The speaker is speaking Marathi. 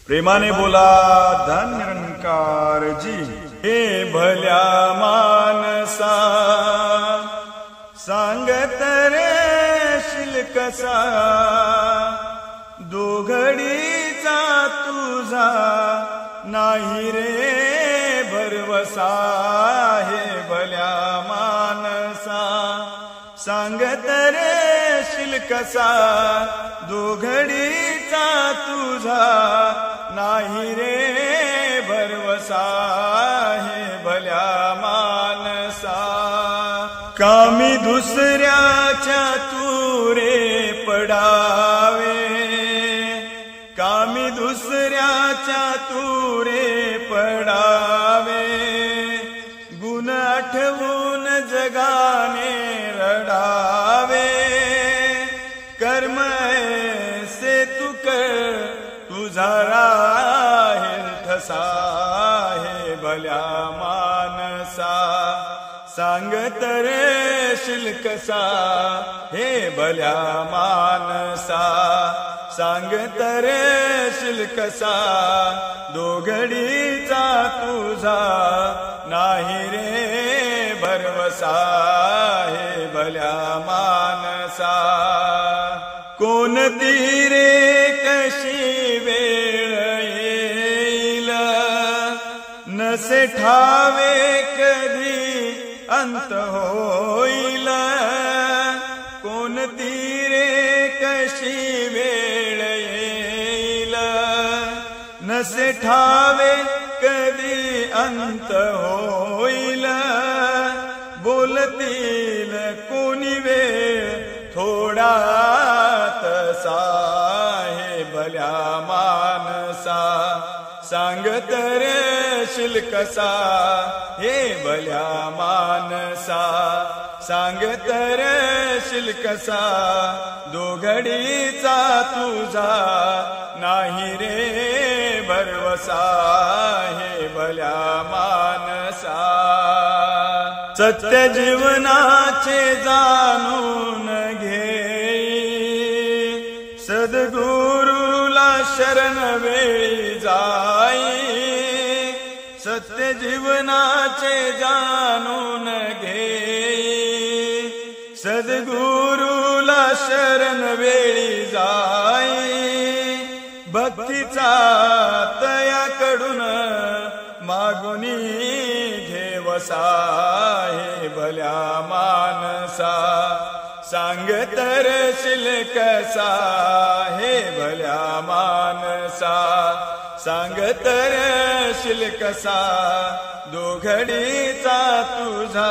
प्रेमाने बोला धन निरंकार जी। हे भल्या मानसा सांगत रे शिलकसा, दोघडीचा तुझा नाही रे भरवसा। हे भल्या मानसा सांगत रे शिलकसा, दोघडीचा तुझा नाही रे भरवसा। हे भल्या मानसा कामी दुसऱ्याच्या तुरे पडावे, कामी दुसऱ्याच्या तुरे पडावे। गुण आठवून जगाने रडावे, कर्म ऐसे तू कर तुझा राहील ठसा। हे भल्या मानसा सांगत रे शिलकसा, हे भल्या मानसा सांगत रे शिलकसा, दोघडीचा तुझा नाही रे भरवसा। हे भल्या मानसा कोणती रे कशी वेळ येईल, नसे ठावे कधी अंत होईल। कोणती रे कशी वेळ येईल, नसे ठावे कधी अंत होईल। बोलतील कोणी वेळ थोडा तसा। हे भल्या मानसा सांगत रे शिलकसा, हे भल्या मानसा सांगत रे शिलकसा, दोघडीचा तुझा नाही रे भरवसा। हे भल्या मानसा सत्य जीवनाचे जाणून घे, सद्गुरुला शरण वेळी जाई। सत्य जीवनाचे जाणून घे, सद्गुरुला शरण वेळी जाई। भक्तीचा तयाकडून मागुनी घेवसा। हे भल्या मानसा सांगत रे शिलकसा, हे भल्या मानसा सांगत रे शिलकसा, दोघडीचा तुझा